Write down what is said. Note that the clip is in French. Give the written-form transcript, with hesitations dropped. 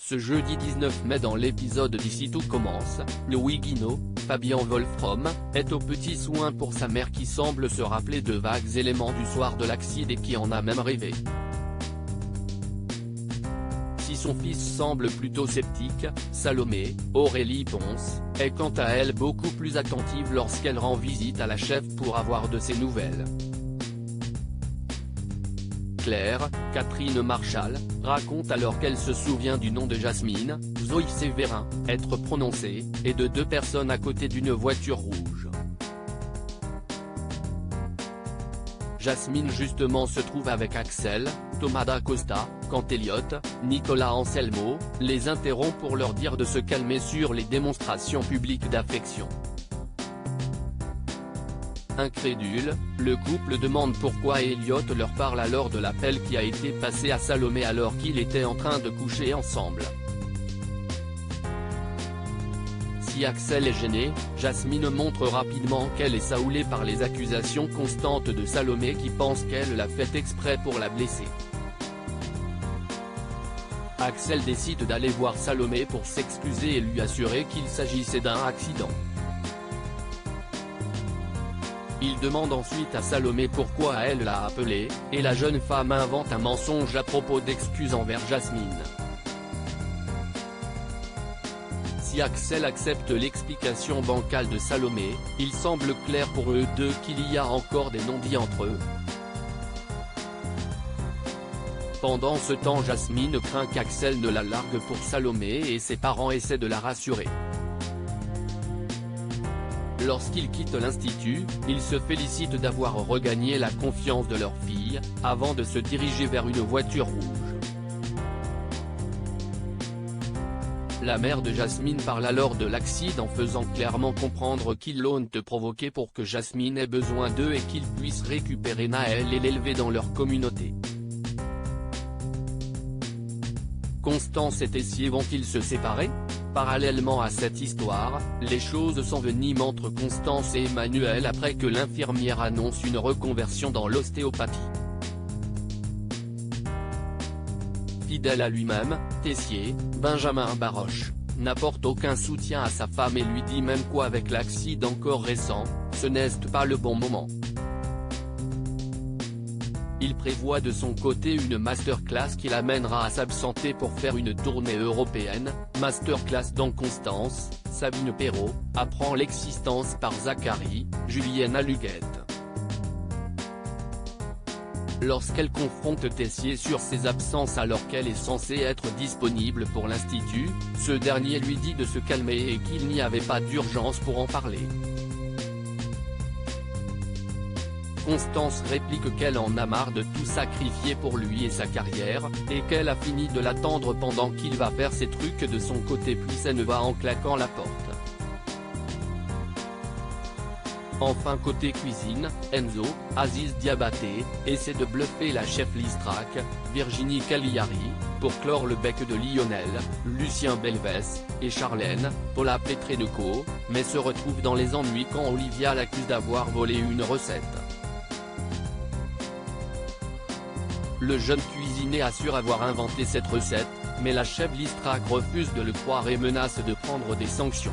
Ce jeudi 19 mai dans l'épisode d'Ici tout commence, Louis Guinaud, Fabien Wolfrom, est aux petits soins pour sa mère qui semble se rappeler de vagues éléments du soir de l'accident et qui en a même rêvé. Si son fils semble plutôt sceptique, Salomé, Aurélie Ponce, est quant à elle beaucoup plus attentive lorsqu'elle rend visite à la chef pour avoir de ses nouvelles. Claire, Catherine Marchal, raconte alors qu'elle se souvient du nom de Jasmine, Zoé Sévérin, être prononcé, et de deux personnes à côté d'une voiture rouge. Jasmine justement se trouve avec Axel, Thomas Dacosta, quand Elliot, Nicolas Anselmo, les interrompt pour leur dire de se calmer sur les démonstrations publiques d'affection. Incrédule, le couple demande pourquoi Elliot leur parle alors de l'appel qui a été passé à Salomé alors qu'ils étaient en train de coucher ensemble. Si Axel est gêné, Jasmine montre rapidement qu'elle est saoulée par les accusations constantes de Salomé qui pense qu'elle l'a fait exprès pour la blesser. Axel décide d'aller voir Salomé pour s'excuser et lui assurer qu'il s'agissait d'un accident. Il demande ensuite à Salomé pourquoi elle l'a appelé, et la jeune femme invente un mensonge à propos d'excuses envers Jasmine. Si Axel accepte l'explication bancale de Salomé, il semble clair pour eux deux qu'il y a encore des non-dits entre eux. Pendant ce temps Jasmine craint qu'Axel ne la largue pour Salomé et ses parents essaient de la rassurer. Lorsqu'ils quittent l'institut, ils se félicitent d'avoir regagné la confiance de leur fille, avant de se diriger vers une voiture rouge. La mère de Jasmine parle alors de l'accident faisant clairement comprendre qu'ils l'ont provoqué pour que Jasmine ait besoin d'eux et qu'ils puissent récupérer Naël et l'élever dans leur communauté. Constance et Tessier vont-ils se séparer ? Parallèlement à cette histoire, les choses s'enveniment entre Constance et Emmanuel après que l'infirmière annonce une reconversion dans l'ostéopathie. Fidèle à lui-même, Tessier, Benjamin Baroche, n'apporte aucun soutien à sa femme et lui dit même qu'avec l'accident encore récent, ce n'est pas le bon moment. Il prévoit de son côté une masterclass qui l'amènera à s'absenter pour faire une tournée européenne, masterclass dont Constance, Sabine Perrault, apprend l'existence par Zachary, Julienne Aluguette. Lorsqu'elle confronte Tessier sur ses absences alors qu'elle est censée être disponible pour l'institut, ce dernier lui dit de se calmer et qu'il n'y avait pas d'urgence pour en parler. Constance réplique qu'elle en a marre de tout sacrifier pour lui et sa carrière, et qu'elle a fini de l'attendre pendant qu'il va faire ses trucs de son côté puis elle va en claquant la porte. Enfin côté cuisine, Enzo, Aziz Diabaté, essaie de bluffer la chef Listrac, Virginie Cagliari, pour clore le bec de Lionel, Lucien Belvès, et Charlène, Paula Petrenko, mais se retrouve dans les ennuis quand Olivia l'accuse d'avoir volé une recette. Le jeune cuisinier assure avoir inventé cette recette, mais la chef Listrac refuse de le croire et menace de prendre des sanctions.